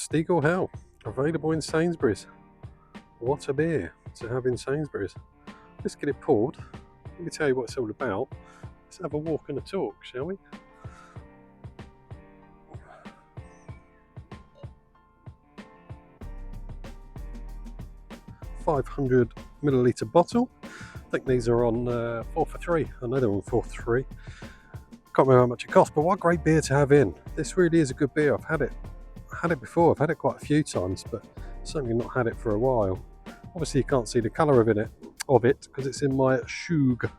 Stiegl Hell, available in Sainsbury's. What a beer to have in Sainsbury's. Let's get it poured. Let me tell you what it's all about. Let's have a walk and a talk, shall we? £500ml bottle. I think these are on 4 for 3. I know they're on 4 for 3. Can't remember how much it costs, but what a great beer to have in. This really is a good beer. I've had it before. I've had it quite a few times, but certainly not had it for a while. Obviously you can't see the colour of it because it's in my Schug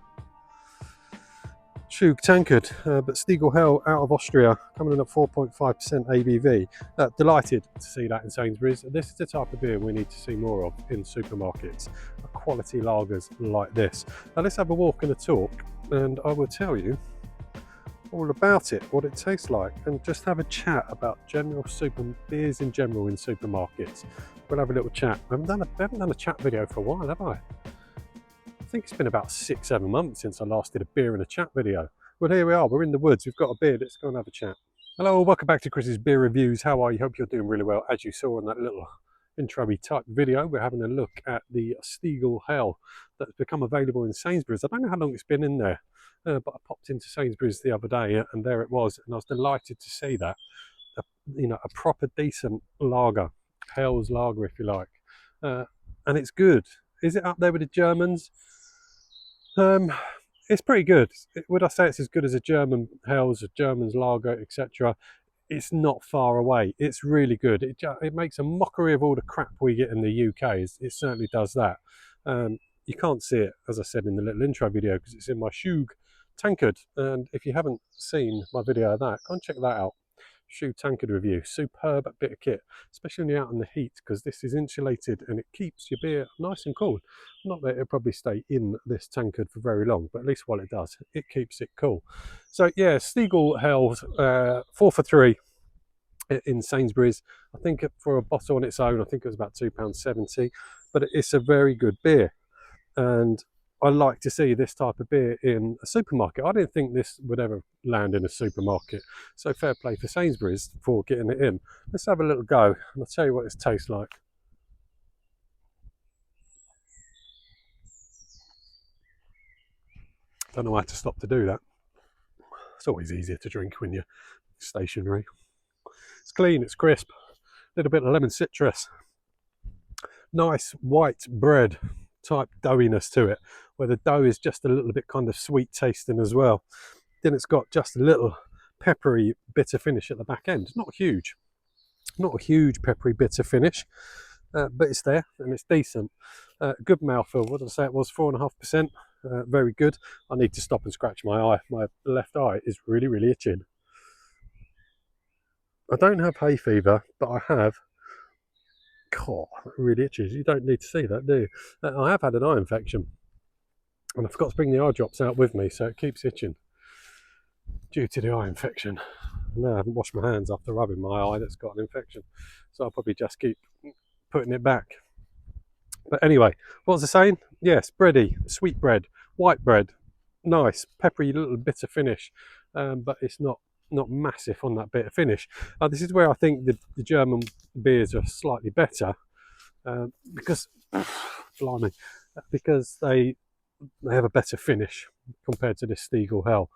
tankard, but Stiegl Hell out of Austria, coming in at 4.5% ABV. Delighted to see that in Sainsbury's. This is the type of beer we need to see more of in supermarkets, quality lagers like this. Now let's have a walk and a talk, and I will tell you all about it, what it tastes like, and just have a chat about beers in general in supermarkets. We'll have a little chat. I haven't done a chat video for a while, have I? I think it's been about 6-7 months since I last did a beer and a chat video. Well, here we are, we're in the woods, we've got a beer, let's go and have a chat. Hello, welcome back to Chris's Beer Reviews. How are you? Hope you're doing really well. As you saw in that little intro-y type video, we're having a look at the Stiegl Hell that's become available in Sainsbury's. I don't know how long it's been in there, but I popped into Sainsbury's the other day and there it was, and I was delighted to see that. A proper decent lager, Hell's lager if you like, and it's good. Is it up there with the Germans? It's pretty good. Would I say it's as good as a German Hell's, a German's lager, etc.? It's not far away. It's really good. It makes a mockery of all the crap we get in the UK. It certainly does that. You can't see it, as I said in the little intro video, because it's in my Schug tankard. And if you haven't seen my video of that, go and check that out. Schug tankard review. Superb bit of kit, especially when you're out in the heat, because this is insulated and it keeps your beer nice and cool. Not that it'll probably stay in this tankard for very long, but at least while it does, it keeps it cool. So yeah, Stiegl Hell, 4 for 3 in Sainsbury's. I think for a bottle on its own, I think it was about £2.70, but it's a very good beer. And I like to see this type of beer in a supermarket. I didn't think this would ever land in a supermarket. So fair play for Sainsbury's for getting it in. Let's have a little go and I'll tell you what it tastes like. Don't know how to stop to do that. It's always easier to drink when you're stationary. It's clean, it's crisp, a little bit of lemon citrus. Nice white bread type doughiness to it, where the dough is just a little bit kind of sweet tasting as well. Then it's got just a little peppery bitter finish at the back end. Not a huge peppery bitter finish, but it's there and it's decent. Good mouthfeel. What did I say it was? 4.5%. Very good. I need to stop and scratch my eye. My left eye is really itching. I don't have hay fever, but I have. God, it really itches. You don't need to see that, do you? I have had an eye infection, and I forgot to bring the eye drops out with me, so it keeps itching due to the eye infection. No, I haven't washed my hands after rubbing my eye that's got an infection, so I'll probably just keep putting it back. But anyway, what was I saying? Yes, bready, sweet bread, white bread, nice, peppery little bitter finish, but it's not massive on that bit of finish. This is where I think the German beers are slightly better, because blimey, because they have a better finish compared to this Stiegl Hell.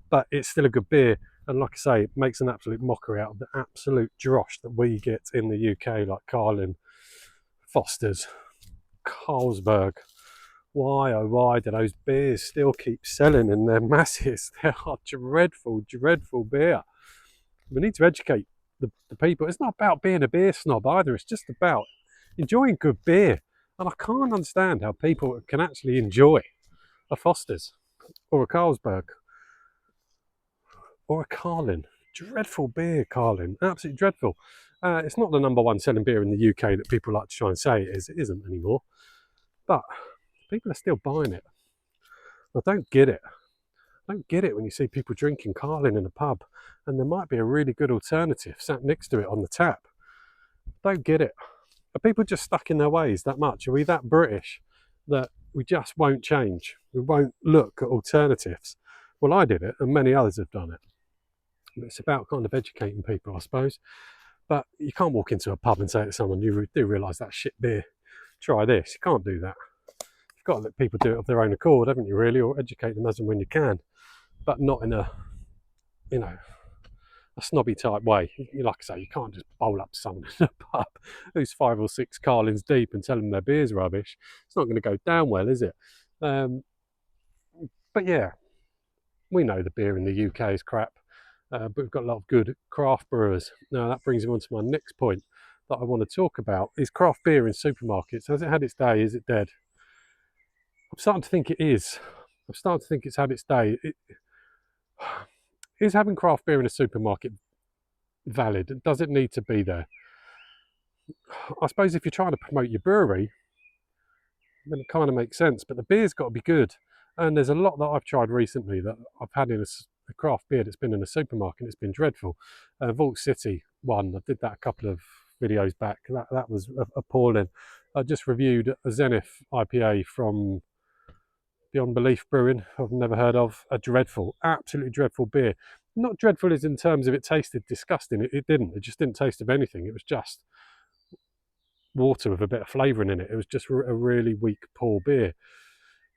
But it's still a good beer, and like I say, it makes an absolute mockery out of the absolute drosh that we get in the UK, like Carlin, Foster's, Carlsberg. Why, oh why do those beers still keep selling in their masses? They are dreadful beer. We need to educate the people. It's not about being a beer snob either. It's just about enjoying good beer. And I can't understand how people can actually enjoy a Foster's or a Carlsberg or a Carlin. Dreadful beer, Carlin. Absolutely dreadful. It's not the #1 selling beer in the UK that people like to try and say it is. It isn't anymore. But people are still buying it. I don't get it. I don't get it when you see people drinking Carlin in a pub and there might be a really good alternative sat next to it on the tap. Don't get it. Are people just stuck in their ways that much? Are we that British that we just won't change? We won't look at alternatives? Well, I did it and many others have done it. But it's about kind of educating people, I suppose. But you can't walk into a pub and say to someone, you do realise that shit beer, try this. You can't do that. You've got to let people do it of their own accord, haven't you, really, or educate them as and when you can, but not in a, you know, a snobby type way. Like I say, you can't just bowl up to someone in a pub who's 5 or 6 Carlins deep and tell them their beer's rubbish. It's not going to go down well, is it? But yeah, we know the beer in the UK is crap, but we've got a lot of good craft brewers. Now that brings me on to my next point that I want to talk about, is craft beer in supermarkets. Has it had its day? Is it dead? I'm starting to think it is. I'm starting to think it's had its day. Is having craft beer in a supermarket valid? Does it need to be there? I suppose if you're trying to promote your brewery, then it kind of makes sense, but the beer's got to be good. And there's a lot that I've tried recently that I've had in a craft beer that's been in a supermarket and it's been dreadful. Vault City one, I did that a couple of videos back. That was appalling. I just reviewed a Zenith IPA from Beyond Belief Brewing, I've never heard of. A dreadful, absolutely dreadful beer. Not dreadful as in terms of it tasted disgusting. It didn't. It just didn't taste of anything. It was just water with a bit of flavouring in it. It was just a really weak, poor beer.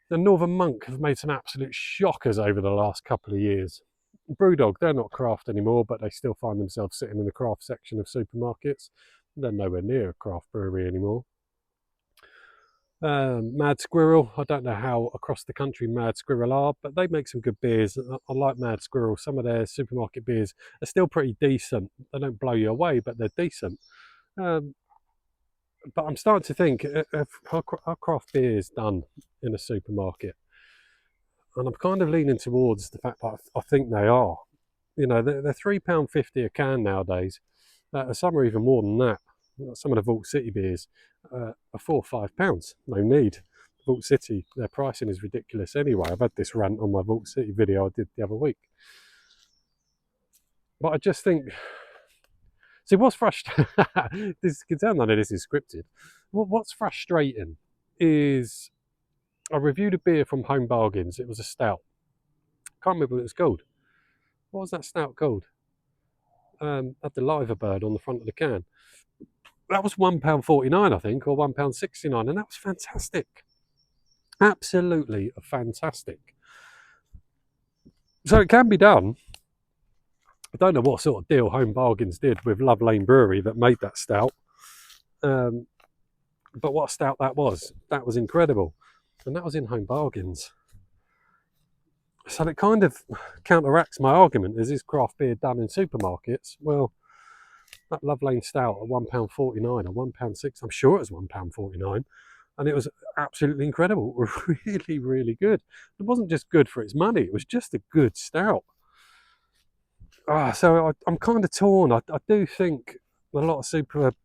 The Northern Monk have made some absolute shockers over the last couple of years. Brewdog, they're not craft anymore, but they still find themselves sitting in the craft section of supermarkets. They're nowhere near a craft brewery anymore. Mad Squirrel, I don't know how across the country Mad Squirrel are, but they make some good beers. I like Mad Squirrel. Some of their supermarket beers are still pretty decent. They don't blow you away, but they're decent. But I'm starting to think, are craft beers done in a supermarket? And I'm kind of leaning towards the fact that I think they are. You know, they're £3.50 a can nowadays. Some are even more than that. Some of the Vault City beers are £4 or £5. No need. Vault City, their pricing is ridiculous anyway. I've had this rant on my Vault City video I did the other week. But I just think, see, what's frustrating, this can tell none of this is scripted. What's frustrating is I reviewed a beer from Home Bargains. It was a stout. Can't remember what it was called. What was that stout called? Had the liver bird on the front of the can. That was £1.49, I think, or £1.69, and that was fantastic. Absolutely fantastic. So it can be done. I don't know what sort of deal Home Bargains did with Love Lane Brewery that made that stout. But what a stout that was incredible. And that was in Home Bargains. So it kind of counteracts my argument. Is craft beer done in supermarkets? Well, that Love Lane stout at £1.49 or £1.6, I'm sure it was £1.49, and it was absolutely incredible. Really, really good. It wasn't just good for its money, it was just a good stout. So I'm kind of torn. I do think a lot of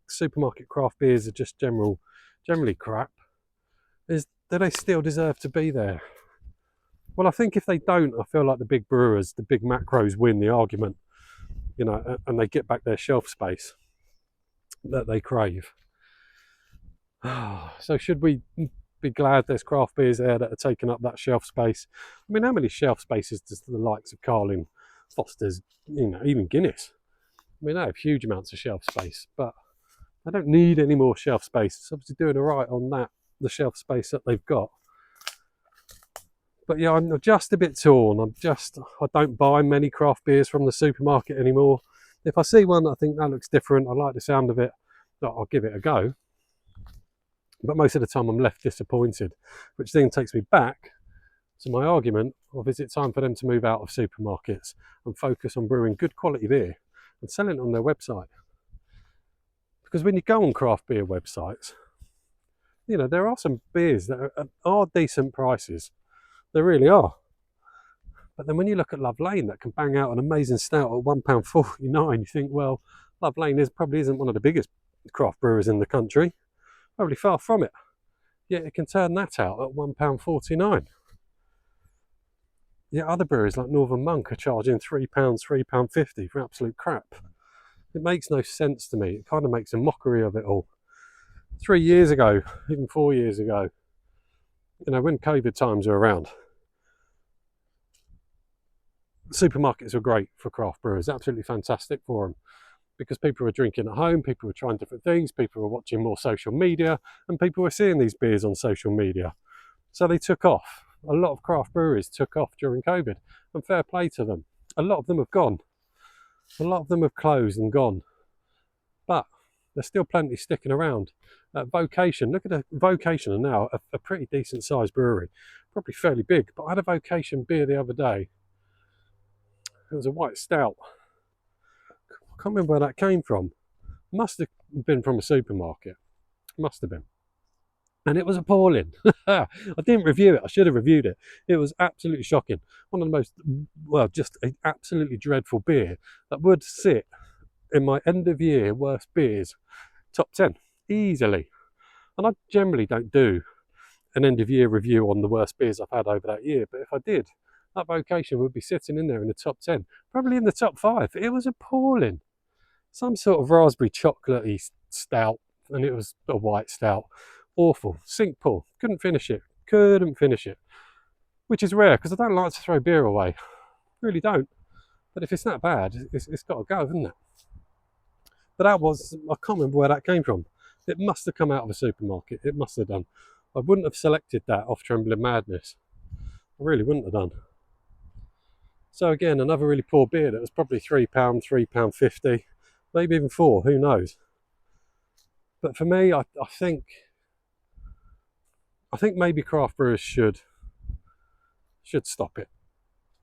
supermarket craft beers are just generally crap. Do they still deserve to be there? Well, I think if they don't, I feel like the big brewers, the big macros win the argument, you know, and they get back their shelf space that they crave. So should we be glad there's craft beers there that are taking up that shelf space? I mean, how many shelf spaces does the likes of Carlin, Foster's, you know, even Guinness? I mean, they have huge amounts of shelf space, but they don't need any more shelf space. It's obviously doing all right on the shelf space that they've got. But yeah, I'm just a bit torn. I don't buy many craft beers from the supermarket anymore. If I see one that I think that looks different, I like the sound of it, I'll give it a go. But most of the time I'm left disappointed, which then takes me back to my argument of, is it time for them to move out of supermarkets and focus on brewing good quality beer and selling it on their website? Because when you go on craft beer websites, you know, there are some beers that are decent prices. They really are. But then when you look at Love Lane, that can bang out an amazing stout at £1.49, you think, well, Love Lane probably isn't one of the biggest craft brewers in the country. Probably far from it. Yet it can turn that out at £1.49. Yet other breweries like Northern Monk are charging £3, £3.50 for absolute crap. It makes no sense to me. It kind of makes a mockery of it all. 3 years ago, even 4 years ago, you know, when COVID times were around, supermarkets were great for craft brewers, absolutely fantastic for them. because people were drinking at home, people were trying different things, people were watching more social media, and people were seeing these beers on social media. So they took off. A lot of craft breweries took off during COVID, and fair play to them. A lot of them have gone. A lot of them have closed and gone. But there's still plenty sticking around. Vocation, look at a Vocation, and now a pretty decent sized brewery, probably fairly big. But I had a Vocation beer the other day. It was a white stout. I can't remember where that came from. Must have been from a supermarket. Must have been. And it was appalling. I didn't review it. I should have reviewed it. It was absolutely shocking. One of the most, well, just an absolutely dreadful beer that would sit in my end of year worst beers top 10 easily. And I generally don't do an end of year review on the worst beers I've had over that year, but if I did, that Vocation would be sitting in there in the top 10, probably in the top 5. It was appalling. Some sort of raspberry chocolatey stout, and it was a white stout. Awful. Sink pull. Couldn't finish it. Which is rare, because I don't like to throw beer away. Really don't. But if it's that bad, it's got to go, hasn't it? But that was, I can't remember where that came from. It must have come out of a supermarket. It must have done. I wouldn't have selected that off Trembling Madness. I really wouldn't have done. So again, another really poor beer that was probably £3, £3.50, maybe even £4, who knows. But for me, I think maybe craft brewers should stop it.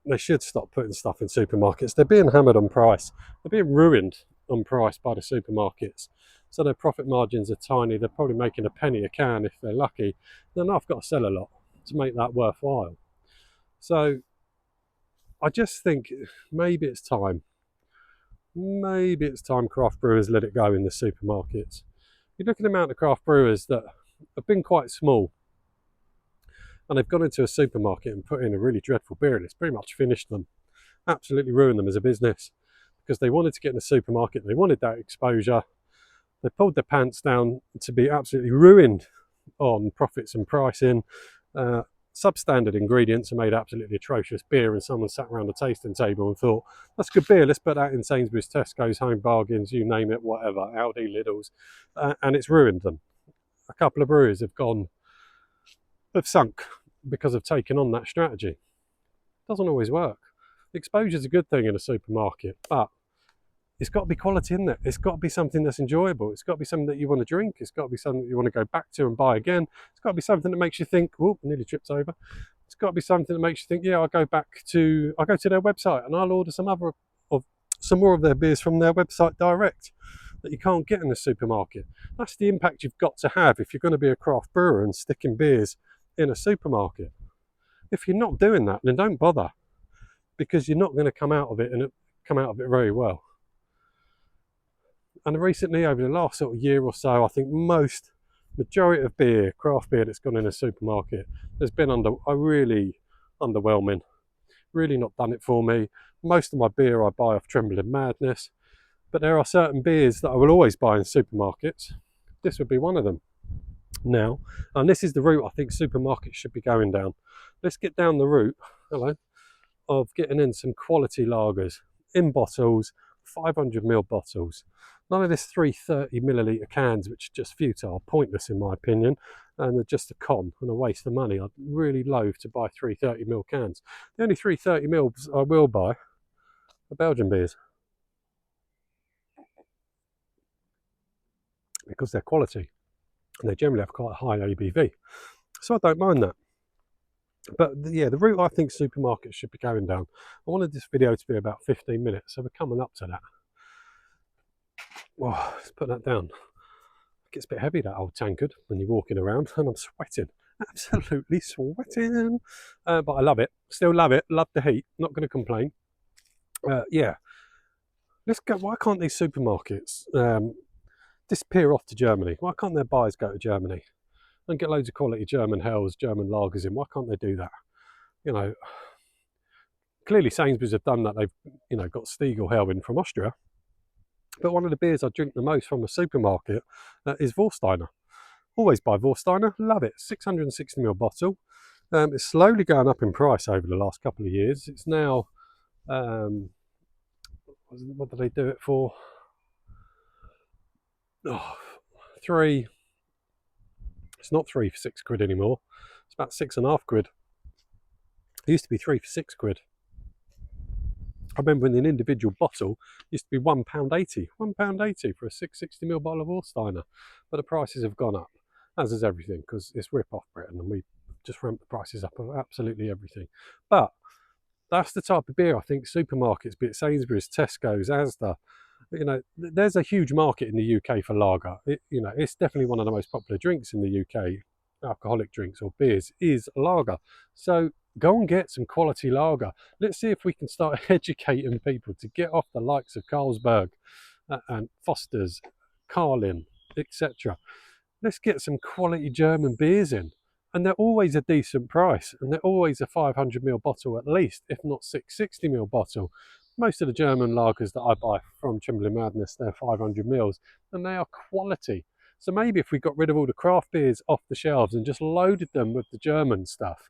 They should stop putting stuff in supermarkets. They're being hammered on price. They're being ruined on price by the supermarkets. So their profit margins are tiny. They're probably making a penny a can if they're lucky. Then I've got to sell a lot to make that worthwhile. So I just think maybe it's time. Maybe it's time craft brewers let it go in the supermarkets. You look at the amount of craft brewers that have been quite small, and they've gone into a supermarket and put in a really dreadful beer, and it's pretty much finished them, absolutely ruined them as a business, because they wanted to get in the supermarket, they wanted that exposure, they pulled their pants down to be absolutely ruined on profits and pricing. Substandard ingredients and made absolutely atrocious beer, and someone sat around the tasting table and thought, that's good beer, let's put that in Sainsbury's, Tesco's, Home Bargains, you name it, whatever, Aldi, Lidl's, and it's ruined them. A couple of breweries have sunk because of taking on that strategy. It doesn't always work. Exposure is a good thing in a supermarket, but it's got to be quality in there. It's got to be something that's enjoyable. It's got to be something that you want to drink. It's got to be something that you want to go back to and buy again. It's got to be something that makes you think, oh, I nearly tripped over. It's got to be something that makes you think, yeah, I'll go to their website and I'll order some more of their beers from their website direct that you can't get in the supermarket. That's the impact you've got to have if you're going to be a craft brewer and sticking beers in a supermarket. If you're not doing that, then don't bother, because you're not going to come out of it very well. And recently, over the last sort of year or so, I think majority of craft beer that's gone in a supermarket has been really underwhelming. Really not done it for me. Most of my beer I buy off Trembling Madness, but there are certain beers that I will always buy in supermarkets. This would be one of them. Now, and this is the route I think supermarkets should be going down. Let's get down the route, of getting in some quality lagers in bottles, 500ml bottles. None of this 330ml cans, which are just futile, pointless in my opinion, and they're just a con and a waste of money. I'd really loathe to buy 330ml cans. The only 330ml I will buy are Belgian beers, because they're quality and they generally have quite a high ABV. So I don't mind that. But yeah, the route I think supermarkets should be going down. I wanted this video to be about 15 minutes, so we're coming up to that. Whoa, let's put that down. It gets a bit heavy, that old tankard, when you're walking around, and I'm sweating. Absolutely sweating. But I love it. Still love it. Love the heat. Not going to complain. Yeah. Let's go. Why can't these supermarkets disappear off to Germany? Why can't their buyers go to Germany and get loads of quality German Hells, German lagers in? Why can't they do that? You know, clearly Sainsbury's have done that. They've, got Stiegl Hell in from Austria. But one of the beers I drink the most from a supermarket is Vorsteiner. Always buy Vorsteiner. Love it. 660ml bottle. It's slowly going up in price over the last couple of years. It's now, what did they do it for? Oh, three. It's not 3 for £6 anymore. It's about £6.50. It used to be 3 for £6. I remember when an individual bottle used to be £1.80. £1.80 for a 660ml bottle of Orsteiner. But the prices have gone up, as is everything, because it's rip-off Britain and we just ramp the prices up of absolutely everything. But that's the type of beer I think supermarkets, be it Sainsbury's, Tesco's, Asda, there's a huge market in the UK for lager. It's definitely one of the most popular drinks in the UK, alcoholic drinks or beers, is lager. So go and get some quality lager. Let's see if we can start educating people to get off the likes of Carlsberg and Foster's, Carlin, etc. Let's get some quality German beers in. And they're always a decent price, and they're always a 500ml bottle at least, if not 660ml bottle. Most of the German lagers that I buy from Trembling Madness, they're 500ml, and they are quality. So maybe if we got rid of all the craft beers off the shelves and just loaded them with the German stuff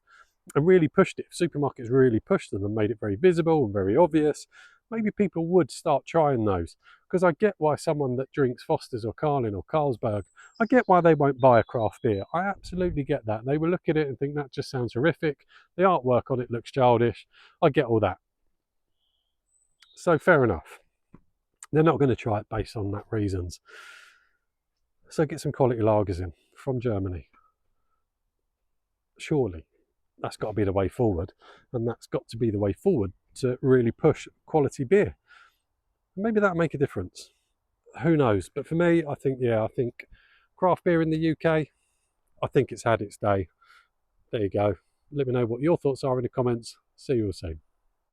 and really pushed it, if supermarkets really pushed them and made it very visible and very obvious, maybe people would start trying those. Because I get why someone that drinks Foster's or Carlin or Carlsberg, I get why they won't buy a craft beer. I absolutely get that. They will look at it and think that just sounds horrific. The artwork on it looks childish. I get all that. So fair enough. They're not going to try it based on that reasons. So get some quality lagers in from Germany. Surely that's got to be the way forward, and that's got to be the way forward to really push quality beer. Maybe that'll make a difference. Who knows? But for me, I think craft beer in the UK, I think it's had its day. There you go. Let me know what your thoughts are in the comments. See you all soon.